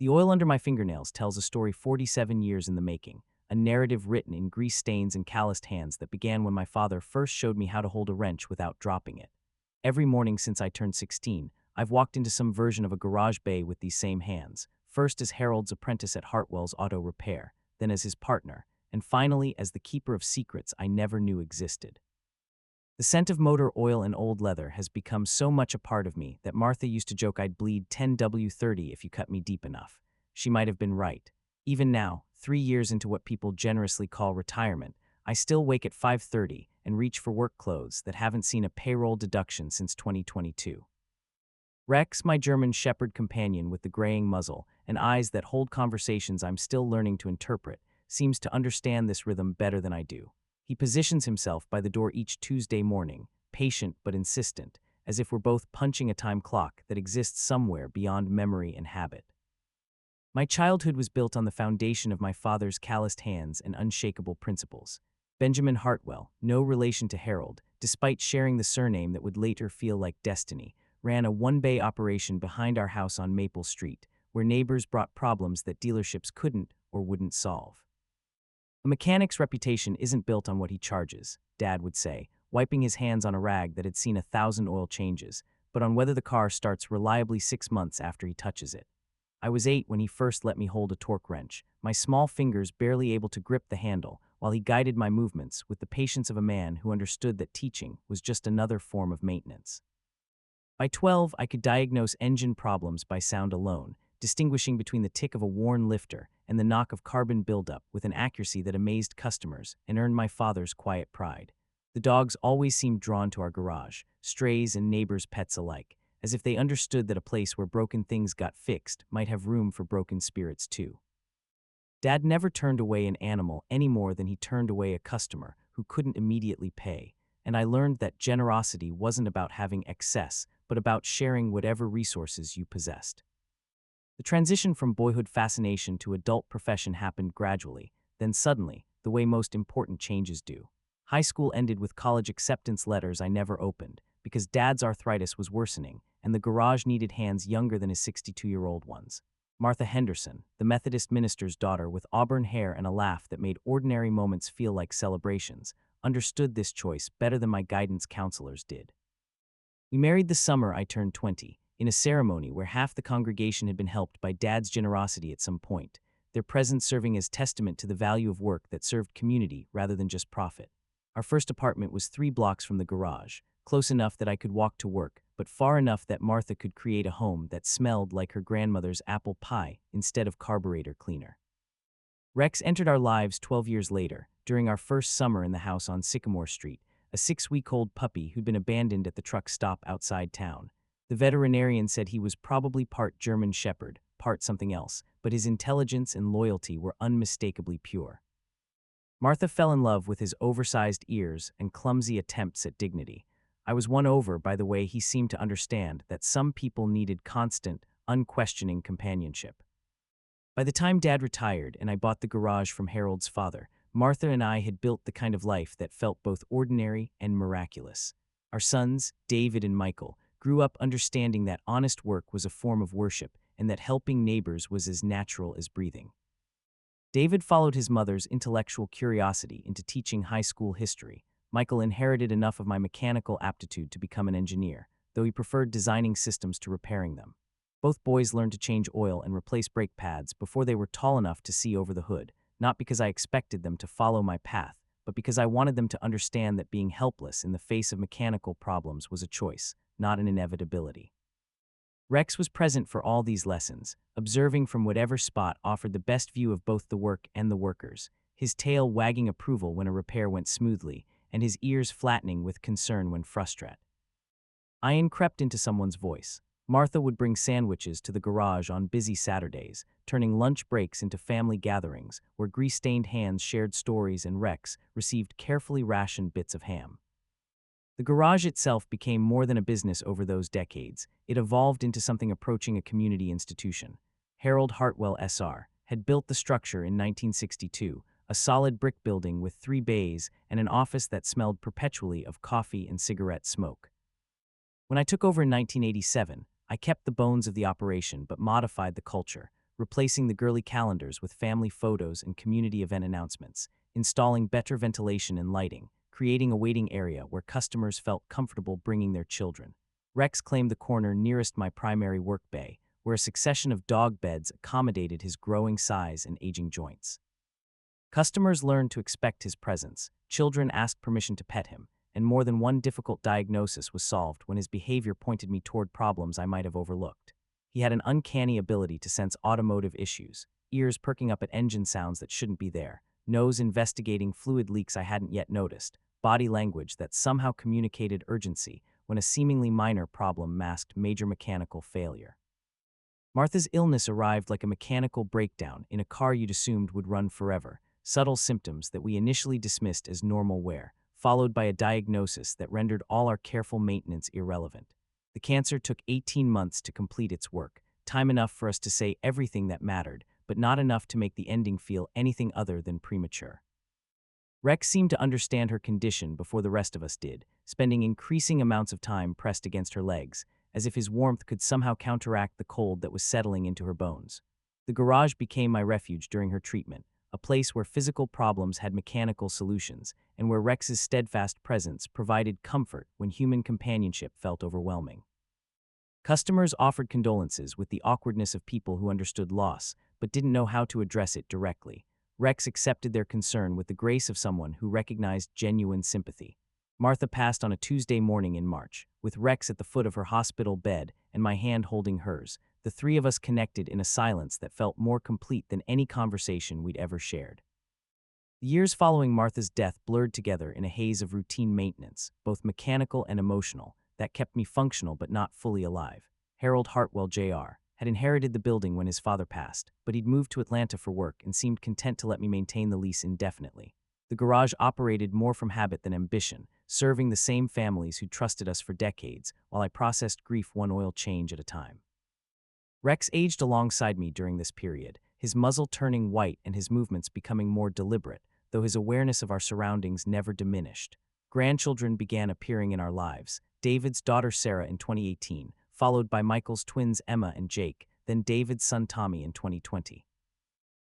The oil under my fingernails tells a story 47 years in the making, a narrative written in grease stains and calloused hands that began when my father first showed me how to hold a wrench without dropping it. Every morning since I turned 16, I've walked into some version of a garage bay with these same hands, first as Harold's apprentice at Hartwell's Auto Repair, then as his partner, and finally as the keeper of secrets I never knew existed. The scent of motor oil and old leather has become so much a part of me that Martha used to joke I'd bleed 10W30 if you cut me deep enough. She might have been right. Even now, 3 years into what people generously call retirement, I still wake at 5:30 and reach for work clothes that haven't seen a payroll deduction since 2022. Rex, my German shepherd companion with the graying muzzle and eyes that hold conversations I'm still learning to interpret, seems to understand this rhythm better than I do. He positions himself by the door each Tuesday morning, patient but insistent, as if we're both punching a time clock that exists somewhere beyond memory and habit. My childhood was built on the foundation of my father's calloused hands and unshakable principles. Benjamin Hartwell, no relation to Harold, despite sharing the surname that would later feel like destiny, ran a one-bay operation behind our house on Maple Street, where neighbors brought problems that dealerships couldn't or wouldn't solve. A mechanic's reputation isn't built on what he charges, Dad would say, wiping his hands on a rag that had seen 1,000 oil changes, but on whether the car starts reliably 6 months after he touches it. I was 8 when he first let me hold a torque wrench, my small fingers barely able to grip the handle, while he guided my movements with the patience of a man who understood that teaching was just another form of maintenance. By 12, I could diagnose engine problems by sound alone, distinguishing between the tick of a worn lifter and the knock of carbon buildup with an accuracy that amazed customers and earned my father's quiet pride. The dogs always seemed drawn to our garage, strays and neighbors' pets alike, as if they understood that a place where broken things got fixed might have room for broken spirits too. Dad never turned away an animal any more than he turned away a customer who couldn't immediately pay, and I learned that generosity wasn't about having excess, but about sharing whatever resources you possessed. The transition from boyhood fascination to adult profession happened gradually, then suddenly, the way most important changes do. High school ended with college acceptance letters I never opened, because Dad's arthritis was worsening, and the garage needed hands younger than his 62-year-old ones. Martha Henderson, the Methodist minister's daughter with auburn hair and a laugh that made ordinary moments feel like celebrations, understood this choice better than my guidance counselors did. We married the summer I turned 20, in a ceremony where half the congregation had been helped by Dad's generosity at some point, their presence serving as testament to the value of work that served community rather than just profit. Our first apartment was 3 blocks from the garage, close enough that I could walk to work, but far enough that Martha could create a home that smelled like her grandmother's apple pie instead of carburetor cleaner. Rex entered our lives 12 years later, during our first summer in the house on Sycamore Street, a 6-week-old puppy who'd been abandoned at the truck stop outside town. The veterinarian said he was probably part German Shepherd, part something else, but his intelligence and loyalty were unmistakably pure. Martha fell in love with his oversized ears and clumsy attempts at dignity. I was won over by the way he seemed to understand that some people needed constant, unquestioning companionship. By the time Dad retired and I bought the garage from Harold's father, Martha and I had built the kind of life that felt both ordinary and miraculous. Our sons, David and Michael, grew up understanding that honest work was a form of worship and that helping neighbors was as natural as breathing. David followed his mother's intellectual curiosity into teaching high school history. Michael inherited enough of my mechanical aptitude to become an engineer, though he preferred designing systems to repairing them. Both boys learned to change oil and replace brake pads before they were tall enough to see over the hood, not because I expected them to follow my path, but because I wanted them to understand that being helpless in the face of mechanical problems was a choice, not an inevitability. Rex was present for all these lessons, observing from whatever spot offered the best view of both the work and the workers, his tail wagging approval when a repair went smoothly, and his ears flattening with concern when frustrated. Ian crept into someone's voice. Martha would bring sandwiches to the garage on busy Saturdays, turning lunch breaks into family gatherings where grease-stained hands shared stories and Rex received carefully rationed bits of ham. The garage itself became more than a business over those decades. It evolved into something approaching a community institution. Harold Hartwell SR had built the structure in 1962, a solid brick building with 3 bays and an office that smelled perpetually of coffee and cigarette smoke. When I took over in 1987, I kept the bones of the operation but modified the culture, replacing the girly calendars with family photos and community event announcements, installing better ventilation and lighting, creating a waiting area where customers felt comfortable bringing their children. Rex claimed the corner nearest my primary work bay, where a succession of dog beds accommodated his growing size and aging joints. Customers learned to expect his presence, children asked permission to pet him, and more than one difficult diagnosis was solved when his behavior pointed me toward problems I might have overlooked. He had an uncanny ability to sense automotive issues, ears perking up at engine sounds that shouldn't be there, nose investigating fluid leaks I hadn't yet noticed, body language that somehow communicated urgency when a seemingly minor problem masked major mechanical failure. Martha's illness arrived like a mechanical breakdown in a car you'd assumed would run forever, subtle symptoms that we initially dismissed as normal wear, followed by a diagnosis that rendered all our careful maintenance irrelevant. The cancer took 18 months to complete its work, time enough for us to say everything that mattered, but not enough to make the ending feel anything other than premature. Rex seemed to understand her condition before the rest of us did, spending increasing amounts of time pressed against her legs, as if his warmth could somehow counteract the cold that was settling into her bones. The garage became my refuge during her treatment, a place where physical problems had mechanical solutions, and where Rex's steadfast presence provided comfort when human companionship felt overwhelming. Customers offered condolences with the awkwardness of people who understood loss, but didn't know how to address it directly. Rex accepted their concern with the grace of someone who recognized genuine sympathy. Martha passed on a Tuesday morning in March, with Rex at the foot of her hospital bed and my hand holding hers. The three of us connected in a silence that felt more complete than any conversation we'd ever shared. The years following Martha's death blurred together in a haze of routine maintenance, both mechanical and emotional, that kept me functional but not fully alive. Harold Hartwell, Jr., had inherited the building when his father passed, but he'd moved to Atlanta for work and seemed content to let me maintain the lease indefinitely. The garage operated more from habit than ambition, serving the same families who trusted us for decades, while I processed grief one oil change at a time. Rex aged alongside me during this period, his muzzle turning white and his movements becoming more deliberate, though his awareness of our surroundings never diminished. Grandchildren began appearing in our lives, David's daughter Sarah in 2018, followed by Michael's twins Emma and Jake, then David's son Tommy in 2020.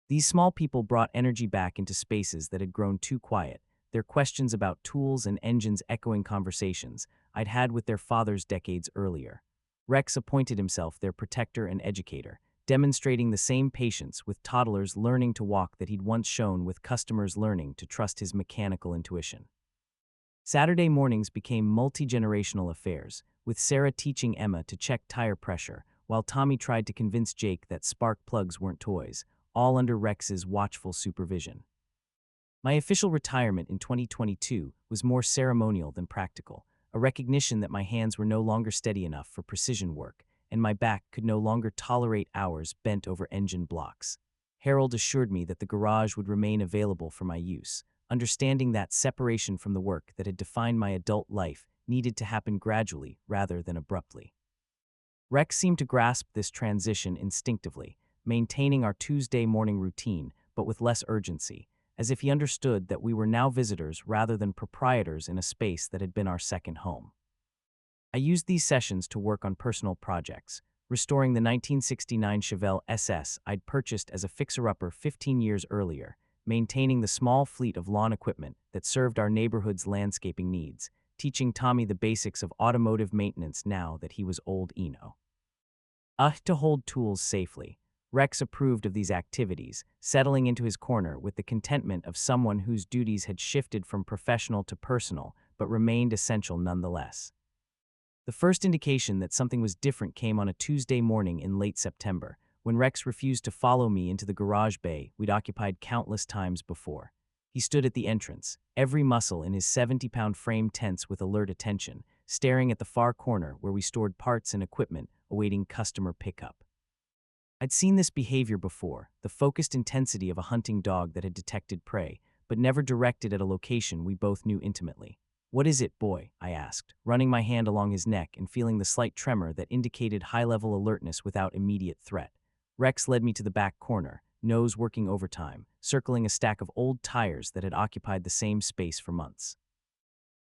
These small people brought energy back into spaces that had grown too quiet, their questions about tools and engines echoing conversations I'd had with their fathers decades earlier. Rex appointed himself their protector and educator, demonstrating the same patience with toddlers learning to walk that he'd once shown with customers learning to trust his mechanical intuition. Saturday mornings became multi-generational affairs, with Sarah teaching Emma to check tire pressure, while Tommy tried to convince Jake that spark plugs weren't toys, all under Rex's watchful supervision. My official retirement in 2022 was more ceremonial than practical, a recognition that my hands were no longer steady enough for precision work, and my back could no longer tolerate hours bent over engine blocks. Harold assured me that the garage would remain available for my use, understanding that separation from the work that had defined my adult life needed to happen gradually rather than abruptly. Rex seemed to grasp this transition instinctively, maintaining our Tuesday morning routine, but with less urgency, as if he understood that we were now visitors rather than proprietors in a space that had been our second home. I used these sessions to work on personal projects, restoring the 1969 Chevelle SS I'd purchased as a fixer-upper 15 years earlier, maintaining the small fleet of lawn equipment that served our neighborhood's landscaping needs, teaching Tommy the basics of automotive maintenance now that he was old Eno. To hold tools safely. Rex approved of these activities, settling into his corner with the contentment of someone whose duties had shifted from professional to personal, but remained essential nonetheless. The first indication that something was different came on a Tuesday morning in late September, when Rex refused to follow me into the garage bay we'd occupied countless times before. He stood at the entrance, every muscle in his 70-pound frame tense with alert attention, staring at the far corner where we stored parts and equipment awaiting customer pickup. I'd seen this behavior before, the focused intensity of a hunting dog that had detected prey, but never directed at a location we both knew intimately. "What is it, boy?" I asked, running my hand along his neck and feeling the slight tremor that indicated high-level alertness without immediate threat. Rex led me to the back corner, nose working overtime, circling a stack of old tires that had occupied the same space for months.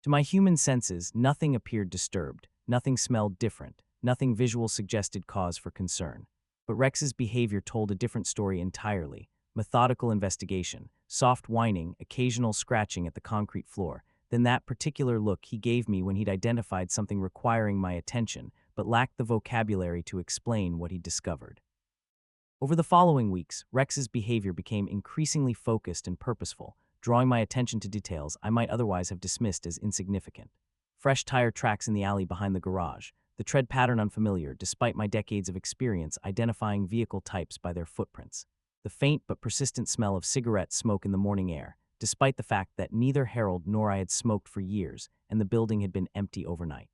To my human senses, nothing appeared disturbed, nothing smelled different, nothing visual suggested cause for concern. But Rex's behavior told a different story entirely. Methodical investigation, soft whining, occasional scratching at the concrete floor, then that particular look he gave me when he'd identified something requiring my attention, but lacked the vocabulary to explain what he'd discovered. Over the following weeks, Rex's behavior became increasingly focused and purposeful, drawing my attention to details I might otherwise have dismissed as insignificant. Fresh tire tracks in the alley behind the garage, the tread pattern unfamiliar despite my decades of experience identifying vehicle types by their footprints. The faint but persistent smell of cigarette smoke in the morning air, despite the fact that neither Harold nor I had smoked for years and the building had been empty overnight.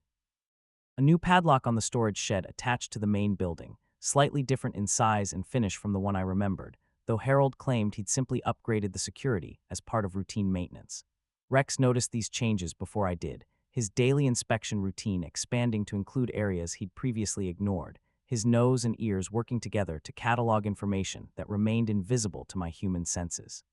A new padlock on the storage shed attached to the main building, slightly different in size and finish from the one I remembered, though Harold claimed he'd simply upgraded the security as part of routine maintenance. Rex noticed these changes before I did, his daily inspection routine expanding to include areas he'd previously ignored, his nose and ears working together to catalog information that remained invisible to my human senses.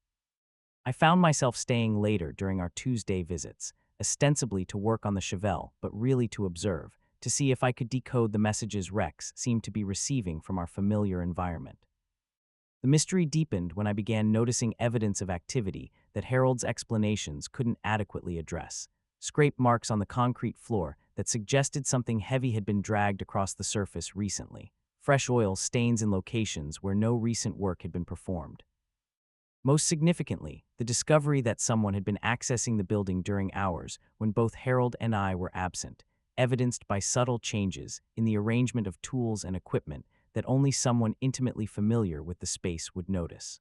I found myself staying later during our Tuesday visits, ostensibly to work on the Chevelle, but really to observe, to see if I could decode the messages Rex seemed to be receiving from our familiar environment. The mystery deepened when I began noticing evidence of activity that Harold's explanations couldn't adequately address. Scrape marks on the concrete floor that suggested something heavy had been dragged across the surface recently. Fresh oil stains in locations where no recent work had been performed. Most significantly, the discovery that someone had been accessing the building during hours when both Harold and I were absent, evidenced by subtle changes in the arrangement of tools and equipment that only someone intimately familiar with the space would notice.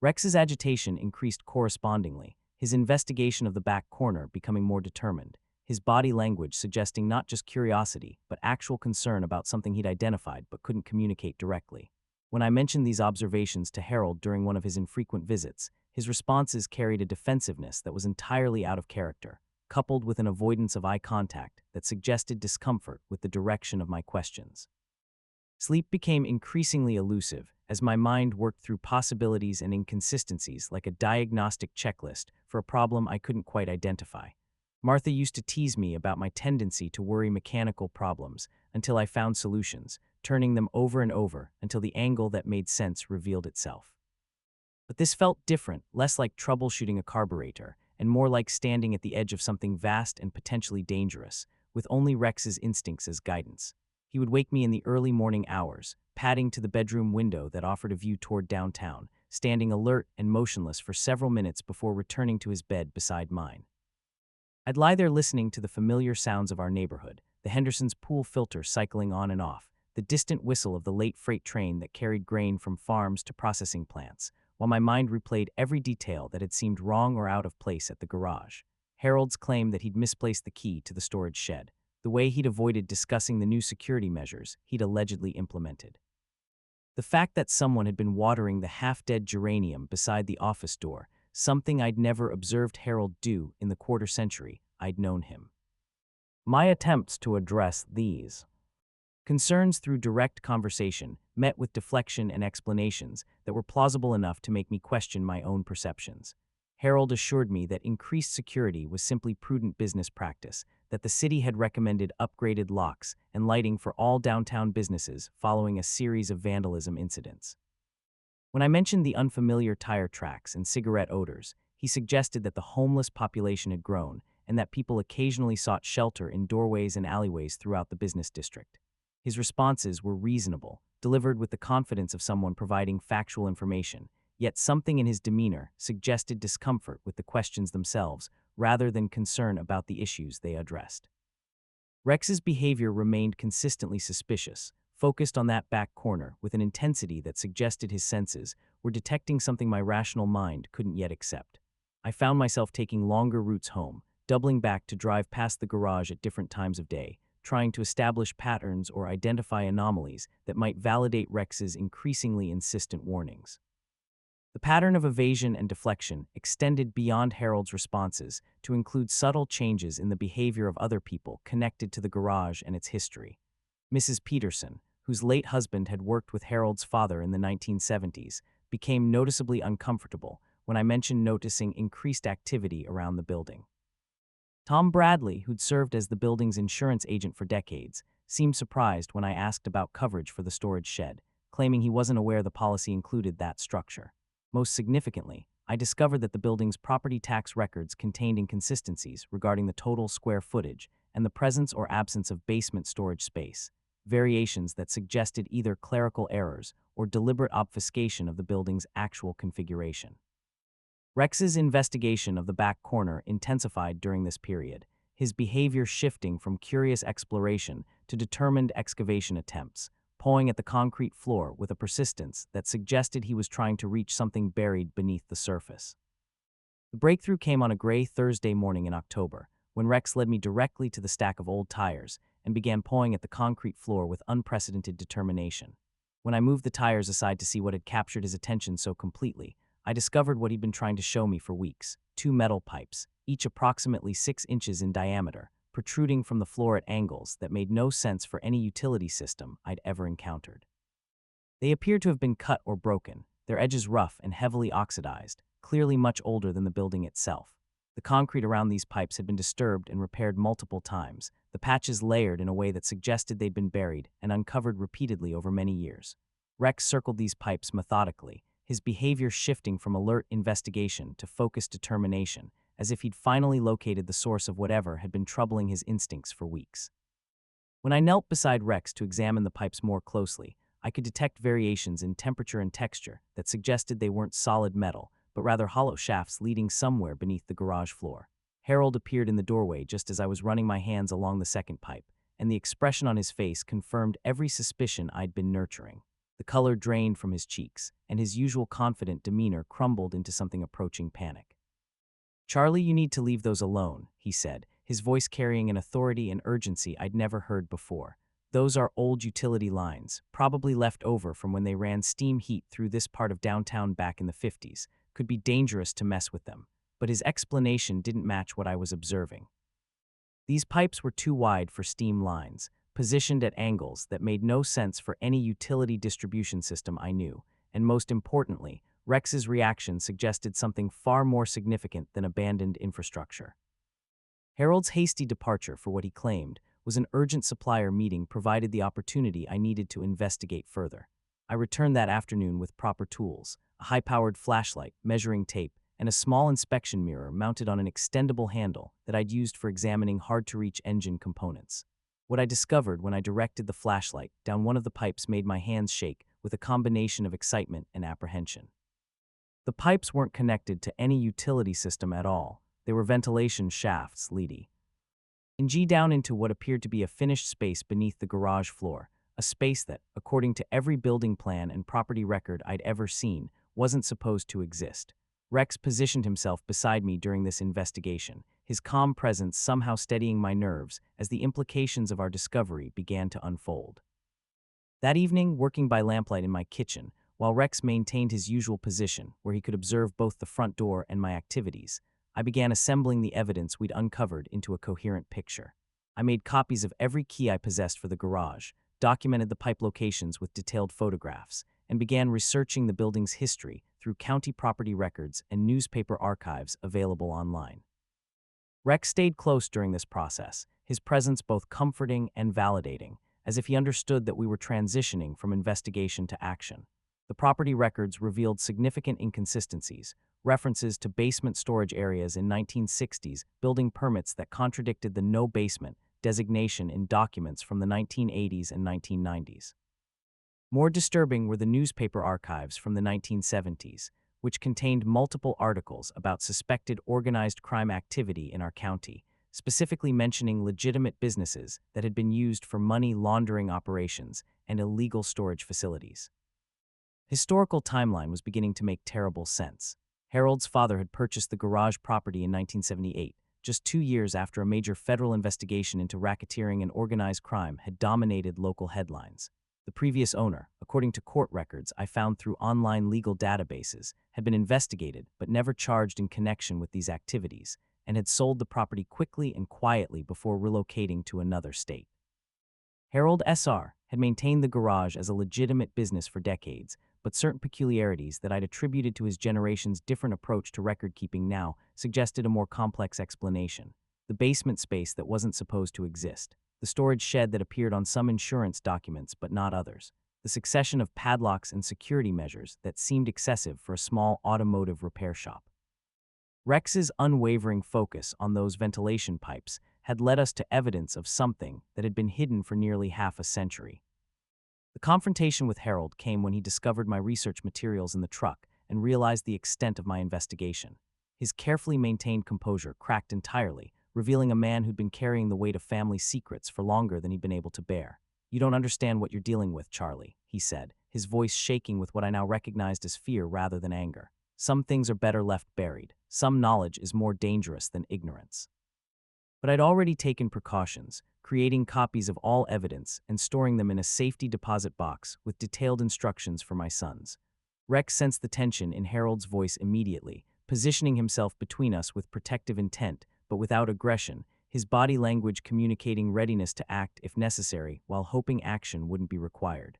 Rex's agitation increased correspondingly, his investigation of the back corner becoming more determined, his body language suggesting not just curiosity, but actual concern about something he'd identified but couldn't communicate directly. When I mentioned these observations to Harold during one of his infrequent visits, his responses carried a defensiveness that was entirely out of character, coupled with an avoidance of eye contact that suggested discomfort with the direction of my questions. Sleep became increasingly elusive as my mind worked through possibilities and inconsistencies like a diagnostic checklist for a problem I couldn't quite identify. Martha used to tease me about my tendency to worry mechanical problems until I found solutions, turning them over and over until the angle that made sense revealed itself. But this felt different, less like troubleshooting a carburetor, and more like standing at the edge of something vast and potentially dangerous, with only Rex's instincts as guidance. He would wake me in the early morning hours, padding to the bedroom window that offered a view toward downtown, standing alert and motionless for several minutes before returning to his bed beside mine. I'd lie there listening to the familiar sounds of our neighborhood, the Henderson's pool filter cycling on and off, the distant whistle of the late freight train that carried grain from farms to processing plants, while my mind replayed every detail that had seemed wrong or out of place at the garage. Harold's claim that he'd misplaced the key to the storage shed, the way he'd avoided discussing the new security measures he'd allegedly implemented. The fact that someone had been watering the half-dead geranium beside the office door, something I'd never observed Harold do in the quarter century I'd known him. My attempts to address these concerns through direct conversation met with deflection and explanations that were plausible enough to make me question my own perceptions. Harold assured me that increased security was simply prudent business practice, that the city had recommended upgraded locks and lighting for all downtown businesses following a series of vandalism incidents. When I mentioned the unfamiliar tire tracks and cigarette odors, he suggested that the homeless population had grown and that people occasionally sought shelter in doorways and alleyways throughout the business district. His responses were reasonable, delivered with the confidence of someone providing factual information, yet something in his demeanor suggested discomfort with the questions themselves rather than concern about the issues they addressed. Rex's behavior remained consistently suspicious, focused on that back corner with an intensity that suggested his senses were detecting something my rational mind couldn't yet accept. I found myself taking longer routes home, doubling back to drive past the garage at different times of day, trying to establish patterns or identify anomalies that might validate Rex's increasingly insistent warnings. The pattern of evasion and deflection extended beyond Harold's responses to include subtle changes in the behavior of other people connected to the garage and its history. Mrs. Peterson, whose late husband had worked with Harold's father in the 1970s, became noticeably uncomfortable when I mentioned noticing increased activity around the building. Tom Bradley, who'd served as the building's insurance agent for decades, seemed surprised when I asked about coverage for the storage shed, claiming he wasn't aware the policy included that structure. Most significantly, I discovered that the building's property tax records contained inconsistencies regarding the total square footage and the presence or absence of basement storage space, variations that suggested either clerical errors or deliberate obfuscation of the building's actual configuration. Rex's investigation of the back corner intensified during this period, his behavior shifting from curious exploration to determined excavation attempts, pawing at the concrete floor with a persistence that suggested he was trying to reach something buried beneath the surface. The breakthrough came on a gray Thursday morning in October, when Rex led me directly to the stack of old tires and began pawing at the concrete floor with unprecedented determination. When I moved the tires aside to see what had captured his attention so completely, I discovered what he'd been trying to show me for weeks: two metal pipes, each approximately 6 inches in diameter, protruding from the floor at angles that made no sense for any utility system I'd ever encountered. They appeared to have been cut or broken, their edges rough and heavily oxidized, clearly much older than the building itself. The concrete around these pipes had been disturbed and repaired multiple times, the patches layered in a way that suggested they'd been buried and uncovered repeatedly over many years. Rex circled these pipes methodically, his behavior shifting from alert investigation to focused determination, as if he'd finally located the source of whatever had been troubling his instincts for weeks. When I knelt beside Rex to examine the pipes more closely, I could detect variations in temperature and texture that suggested they weren't solid metal, but rather hollow shafts leading somewhere beneath the garage floor. Harold appeared in the doorway just as I was running my hands along the second pipe, and the expression on his face confirmed every suspicion I'd been nurturing. The color drained from his cheeks, and his usual confident demeanor crumbled into something approaching panic. "Charlie, you need to leave those alone," he said, his voice carrying an authority and urgency I'd never heard before. "Those are old utility lines, probably left over from when they ran steam heat through this part of downtown back in the 50s. Could be dangerous to mess with them." But his explanation didn't match what I was observing. These pipes were too wide for steam lines, positioned at angles that made no sense for any utility distribution system I knew, and most importantly, Rex's reaction suggested something far more significant than abandoned infrastructure. Harold's hasty departure for what he claimed was an urgent supplier meeting provided the opportunity I needed to investigate further. I returned that afternoon with proper tools, a high-powered flashlight, measuring tape, and a small inspection mirror mounted on an extendable handle that I'd used for examining hard-to-reach engine components. What I discovered when I directed the flashlight down one of the pipes made my hands shake with a combination of excitement and apprehension. The pipes weren't connected to any utility system at all. They were ventilation shafts leading down into what appeared to be a finished space beneath the garage floor, a space that, according to every building plan and property record I'd ever seen, wasn't supposed to exist. Rex positioned himself beside me during this investigation, his calm presence somehow steadying my nerves as the implications of our discovery began to unfold. That evening, working by lamplight in my kitchen, while Rex maintained his usual position where he could observe both the front door and my activities, I began assembling the evidence we'd uncovered into a coherent picture. I made copies of every key I possessed for the garage, documented the pipe locations with detailed photographs, and began researching the building's history through county property records and newspaper archives available online. Rex stayed close during this process, his presence both comforting and validating, as if he understood that we were transitioning from investigation to action. The property records revealed significant inconsistencies, references to basement storage areas in 1960s building permits that contradicted the no basement designation in documents from the 1980s and 1990s. More disturbing were the newspaper archives from the 1970s, which contained multiple articles about suspected organized crime activity in our county, specifically mentioning legitimate businesses that had been used for money laundering operations and illegal storage facilities. Historical timeline was beginning to make terrible sense. Harold's father had purchased the garage property in 1978, just 2 years after a major federal investigation into racketeering and organized crime had dominated local headlines. The previous owner, according to court records I found through online legal databases, had been investigated but never charged in connection with these activities, and had sold the property quickly and quietly before relocating to another state. Harold S.R. had maintained the garage as a legitimate business for decades, but certain peculiarities that I'd attributed to his generation's different approach to record-keeping now suggested a more complex explanation. The basement space that wasn't supposed to exist, the storage shed that appeared on some insurance documents but not others, the succession of padlocks and security measures that seemed excessive for a small automotive repair shop. Rex's unwavering focus on those ventilation pipes had led us to evidence of something that had been hidden for nearly half a century. The confrontation with Harold came when he discovered my research materials in the truck and realized the extent of my investigation. His carefully maintained composure cracked entirely, revealing a man who'd been carrying the weight of family secrets for longer than he'd been able to bear. "You don't understand what you're dealing with, Charlie," he said, his voice shaking with what I now recognized as fear rather than anger. "Some things are better left buried. Some knowledge is more dangerous than ignorance." But I'd already taken precautions, creating copies of all evidence and storing them in a safety deposit box with detailed instructions for my sons. Rex sensed the tension in Harold's voice immediately, positioning himself between us with protective intent, but without aggression, his body language communicating readiness to act if necessary while hoping action wouldn't be required.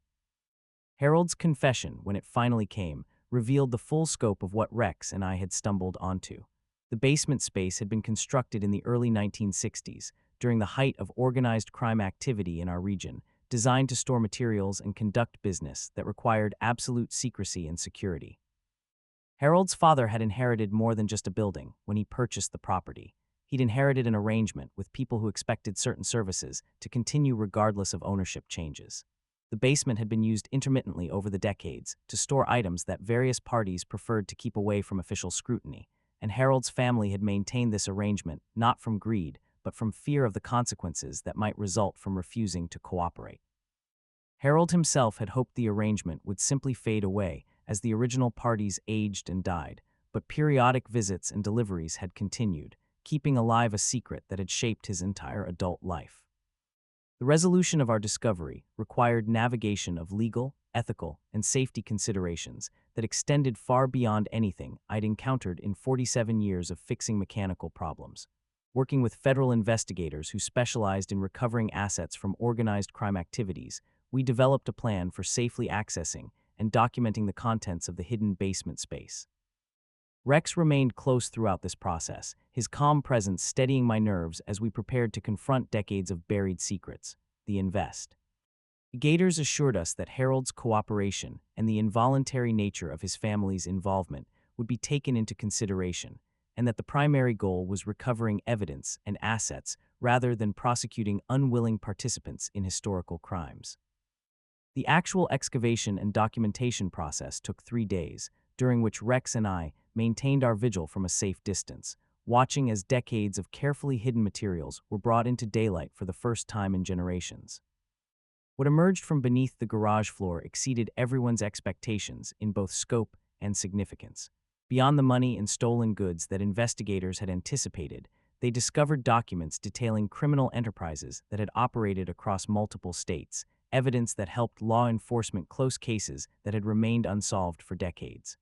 Harold's confession, when it finally came, revealed the full scope of what Rex and I had stumbled onto. The basement space had been constructed in the early 1960s, during the height of organized crime activity in our region, designed to store materials and conduct business that required absolute secrecy and security. Harold's father had inherited more than just a building when he purchased the property. He'd inherited an arrangement with people who expected certain services to continue regardless of ownership changes. The basement had been used intermittently over the decades to store items that various parties preferred to keep away from official scrutiny, and Harold's family had maintained this arrangement not from greed, but from fear of the consequences that might result from refusing to cooperate. Harold himself had hoped the arrangement would simply fade away as the original parties aged and died, but periodic visits and deliveries had continued, keeping alive a secret that had shaped his entire adult life. The resolution of our discovery required navigation of legal, ethical, and safety considerations that extended far beyond anything I'd encountered in 47 years of fixing mechanical problems. Working with federal investigators who specialized in recovering assets from organized crime activities, we developed a plan for safely accessing and documenting the contents of the hidden basement space. Rex remained close throughout this process, his calm presence steadying my nerves as we prepared to confront decades of buried secrets, the invest. Gators assured us that Harold's cooperation and the involuntary nature of his family's involvement would be taken into consideration, and that the primary goal was recovering evidence and assets rather than prosecuting unwilling participants in historical crimes. The actual excavation and documentation process took 3 days, during which Rex and I maintained our vigil from a safe distance, watching as decades of carefully hidden materials were brought into daylight for the first time in generations. What emerged from beneath the garage floor exceeded everyone's expectations in both scope and significance. Beyond the money and stolen goods that investigators had anticipated, they discovered documents detailing criminal enterprises that had operated across multiple states, evidence that helped law enforcement close cases that had remained unsolved for decades.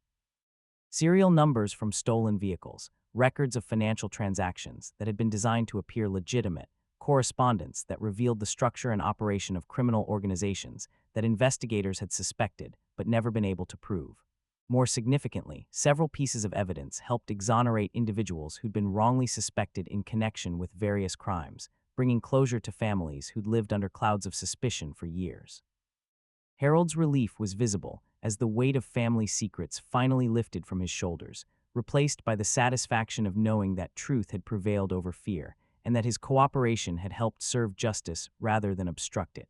Serial numbers from stolen vehicles, records of financial transactions that had been designed to appear legitimate, correspondence that revealed the structure and operation of criminal organizations that investigators had suspected but never been able to prove. More significantly, several pieces of evidence helped exonerate individuals who'd been wrongly suspected in connection with various crimes, bringing closure to families who'd lived under clouds of suspicion for years. Harold's relief was visible as the weight of family secrets finally lifted from his shoulders, replaced by the satisfaction of knowing that truth had prevailed over fear, and that his cooperation had helped serve justice rather than obstruct it.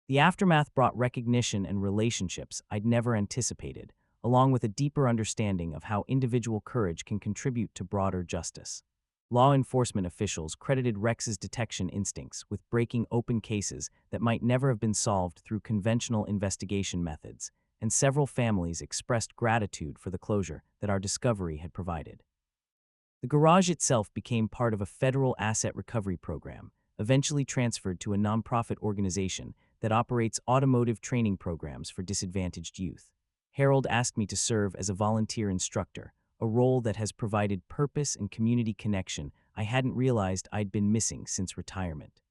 The aftermath brought recognition and relationships I'd never anticipated, along with a deeper understanding of how individual courage can contribute to broader justice. Law enforcement officials credited Rex's detection instincts with breaking open cases that might never have been solved through conventional investigation methods, and several families expressed gratitude for the closure that our discovery had provided. The garage itself became part of a federal asset recovery program, eventually transferred to a nonprofit organization that operates automotive training programs for disadvantaged youth. Harold asked me to serve as a volunteer instructor, a role that has provided purpose and community connection I hadn't realized I'd been missing since retirement.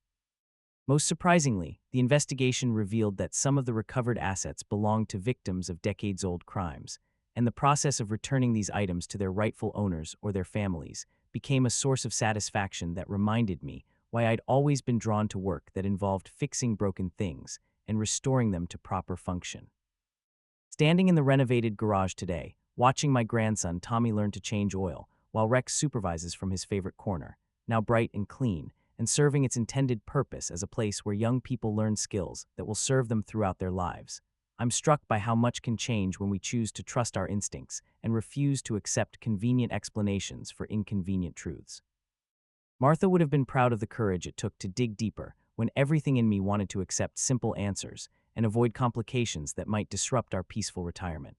Most surprisingly, the investigation revealed that some of the recovered assets belonged to victims of decades-old crimes, and the process of returning these items to their rightful owners or their families became a source of satisfaction that reminded me why I'd always been drawn to work that involved fixing broken things and restoring them to proper function. Standing in the renovated garage today, watching my grandson Tommy learn to change oil, while Rex supervises from his favorite corner, now bright and clean, and serving its intended purpose as a place where young people learn skills that will serve them throughout their lives. I'm struck by how much can change when we choose to trust our instincts and refuse to accept convenient explanations for inconvenient truths. Martha would have been proud of the courage it took to dig deeper when everything in me wanted to accept simple answers and avoid complications that might disrupt our peaceful retirement.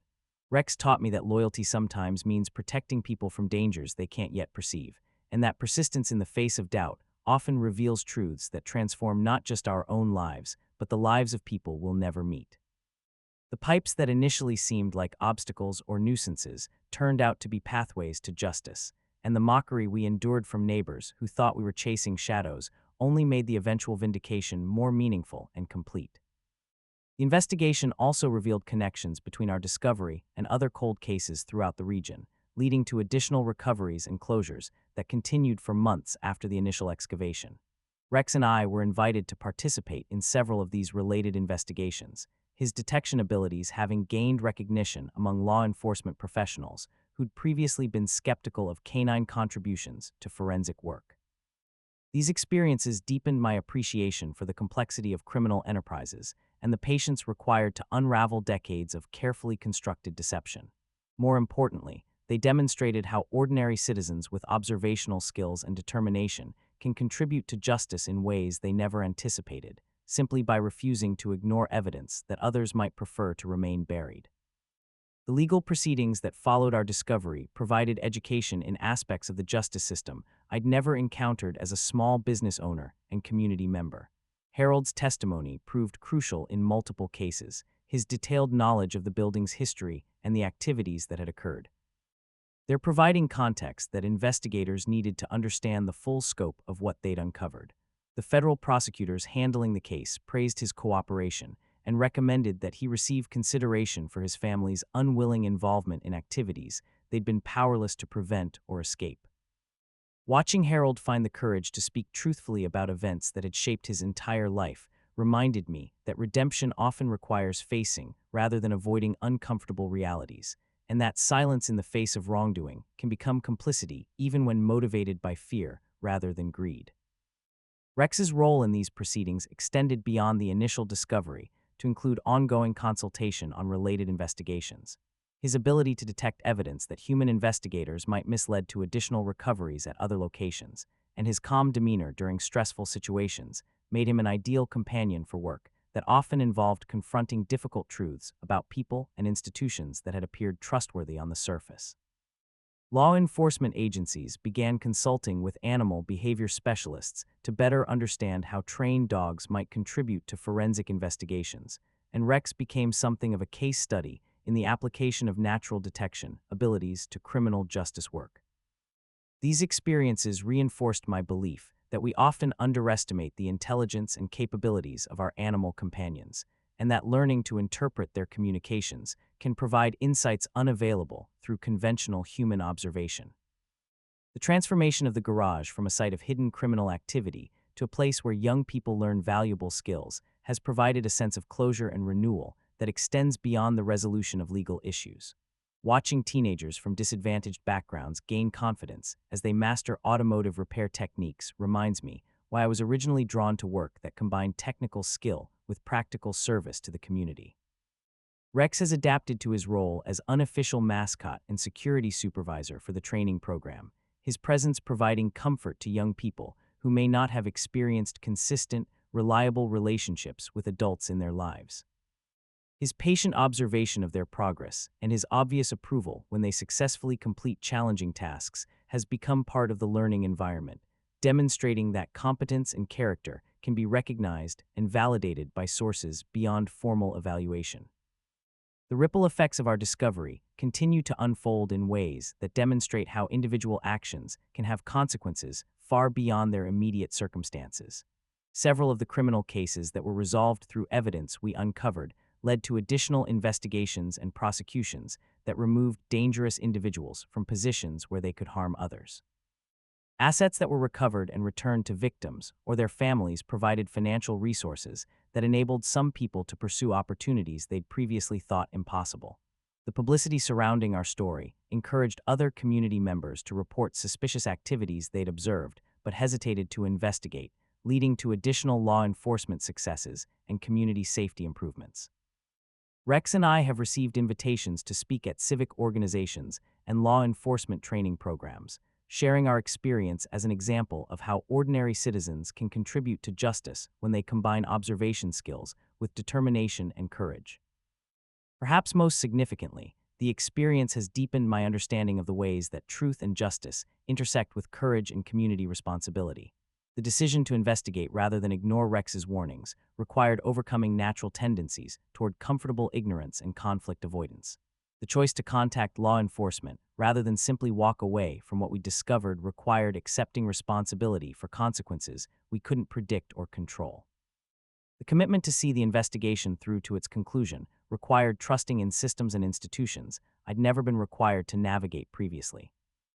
Rex taught me that loyalty sometimes means protecting people from dangers they can't yet perceive, and that persistence in the face of doubt often reveals truths that transform not just our own lives, but the lives of people we'll never meet. The pipes that initially seemed like obstacles or nuisances turned out to be pathways to justice, and the mockery we endured from neighbors who thought we were chasing shadows only made the eventual vindication more meaningful and complete. The investigation also revealed connections between our discovery and other cold cases throughout the region, leading to additional recoveries and closures that continued for months after the initial excavation. Rex and I were invited to participate in several of these related investigations, his detection abilities having gained recognition among law enforcement professionals who'd previously been skeptical of canine contributions to forensic work. These experiences deepened my appreciation for the complexity of criminal enterprises and the patience required to unravel decades of carefully constructed deception. More importantly, they demonstrated how ordinary citizens with observational skills and determination can contribute to justice in ways they never anticipated, simply by refusing to ignore evidence that others might prefer to remain buried. The legal proceedings that followed our discovery provided education in aspects of the justice system I'd never encountered as a small business owner and community member. Harold's testimony proved crucial in multiple cases, his detailed knowledge of the building's history and the activities that had occurred. They're providing context that investigators needed to understand the full scope of what they'd uncovered. The federal prosecutors handling the case praised his cooperation and recommended that he receive consideration for his family's unwilling involvement in activities they'd been powerless to prevent or escape. Watching Harold find the courage to speak truthfully about events that had shaped his entire life reminded me that redemption often requires facing rather than avoiding uncomfortable realities, and that silence in the face of wrongdoing can become complicity even when motivated by fear rather than greed. Rex's role in these proceedings extended beyond the initial discovery to include ongoing consultation on related investigations. His ability to detect evidence that human investigators might miss led to additional recoveries at other locations, and his calm demeanor during stressful situations made him an ideal companion for work that often involved confronting difficult truths about people and institutions that had appeared trustworthy on the surface. Law enforcement agencies began consulting with animal behavior specialists to better understand how trained dogs might contribute to forensic investigations, and Rex became something of a case study in the application of natural detection abilities to criminal justice work. These experiences reinforced my belief that we often underestimate the intelligence and capabilities of our animal companions, and that learning to interpret their communications can provide insights unavailable through conventional human observation. The transformation of the garage from a site of hidden criminal activity to a place where young people learn valuable skills has provided a sense of closure and renewal that extends beyond the resolution of legal issues. Watching teenagers from disadvantaged backgrounds gain confidence as they master automotive repair techniques reminds me why I was originally drawn to work that combined technical skill with practical service to the community. Rex has adapted to his role as unofficial mascot and security supervisor for the training program, his presence providing comfort to young people who may not have experienced consistent, reliable relationships with adults in their lives. His patient observation of their progress and his obvious approval when they successfully complete challenging tasks has become part of the learning environment, demonstrating that competence and character can be recognized and validated by sources beyond formal evaluation. The ripple effects of our discovery continue to unfold in ways that demonstrate how individual actions can have consequences far beyond their immediate circumstances. Several of the criminal cases that were resolved through evidence we uncovered led to additional investigations and prosecutions that removed dangerous individuals from positions where they could harm others. Assets that were recovered and returned to victims or their families provided financial resources that enabled some people to pursue opportunities they'd previously thought impossible. The publicity surrounding our story encouraged other community members to report suspicious activities they'd observed but hesitated to investigate, leading to additional law enforcement successes and community safety improvements. Rex and I have received invitations to speak at civic organizations and law enforcement training programs, sharing our experience as an example of how ordinary citizens can contribute to justice when they combine observation skills with determination and courage. Perhaps most significantly, the experience has deepened my understanding of the ways that truth and justice intersect with courage and community responsibility. The decision to investigate rather than ignore Rex's warnings required overcoming natural tendencies toward comfortable ignorance and conflict avoidance. The choice to contact law enforcement rather than simply walk away from what we discovered required accepting responsibility for consequences we couldn't predict or control. The commitment to see the investigation through to its conclusion required trusting in systems and institutions I'd never been required to navigate previously.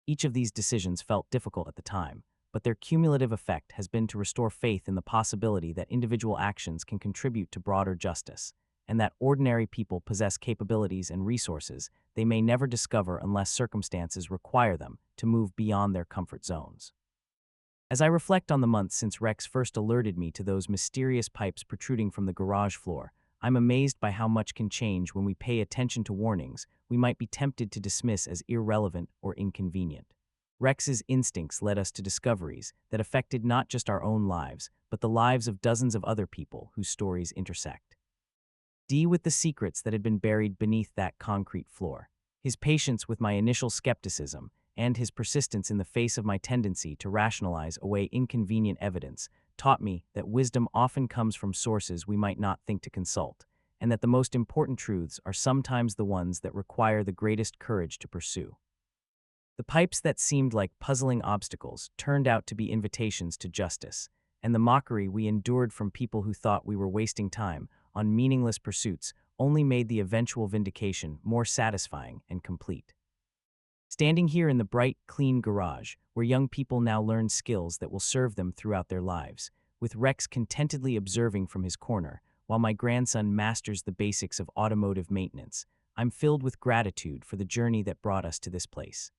Each of these decisions felt difficult at the time, but their cumulative effect has been to restore faith in the possibility that individual actions can contribute to broader justice, and that ordinary people possess capabilities and resources they may never discover unless circumstances require them to move beyond their comfort zones. As I reflect on the months since Rex first alerted me to those mysterious pipes protruding from the garage floor, I'm amazed by how much can change when we pay attention to warnings we might be tempted to dismiss as irrelevant or inconvenient. Rex's instincts led us to discoveries that affected not just our own lives, but the lives of dozens of other people whose stories intersect. With the secrets that had been buried beneath that concrete floor. His patience with my initial skepticism, and his persistence in the face of my tendency to rationalize away inconvenient evidence, taught me that wisdom often comes from sources we might not think to consult, and that the most important truths are sometimes the ones that require the greatest courage to pursue. The pipes that seemed like puzzling obstacles turned out to be invitations to justice, and the mockery we endured from people who thought we were wasting time on meaningless pursuits only made the eventual vindication more satisfying and complete. Standing here in the bright, clean garage, where young people now learn skills that will serve them throughout their lives, with Rex contentedly observing from his corner, while my grandson masters the basics of automotive maintenance, I'm filled with gratitude for the journey that brought us to this place.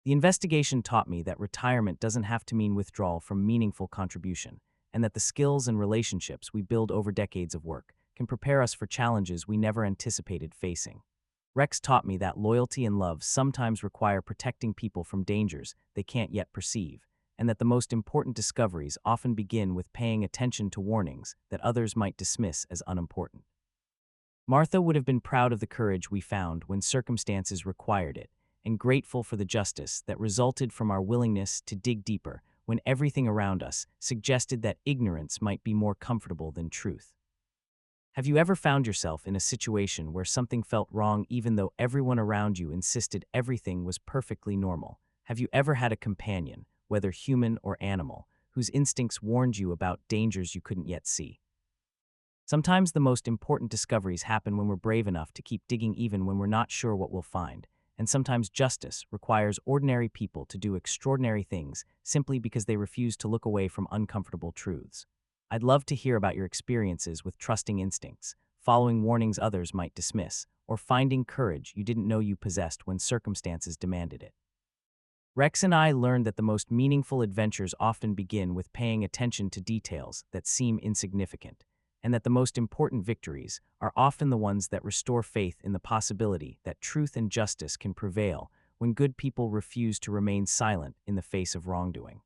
The investigation taught me that retirement doesn't have to mean withdrawal from meaningful contribution, and that the skills and relationships we build over decades of work can prepare us for challenges we never anticipated facing. Rex taught me that loyalty and love sometimes require protecting people from dangers they can't yet perceive, and that the most important discoveries often begin with paying attention to warnings that others might dismiss as unimportant. Martha would have been proud of the courage we found when circumstances required it, and grateful for the justice that resulted from our willingness to dig deeper when everything around us suggested that ignorance might be more comfortable than truth. Have you ever found yourself in a situation where something felt wrong even though everyone around you insisted everything was perfectly normal? Have you ever had a companion, whether human or animal, whose instincts warned you about dangers you couldn't yet see? Sometimes the most important discoveries happen when we're brave enough to keep digging even when we're not sure what we'll find. And sometimes justice requires ordinary people to do extraordinary things simply because they refuse to look away from uncomfortable truths. I'd love to hear about your experiences with trusting instincts, following warnings others might dismiss, or finding courage you didn't know you possessed when circumstances demanded it. Rex and I learned that the most meaningful adventures often begin with paying attention to details that seem insignificant, and that the most important victories are often the ones that restore faith in the possibility that truth and justice can prevail when good people refuse to remain silent in the face of wrongdoing.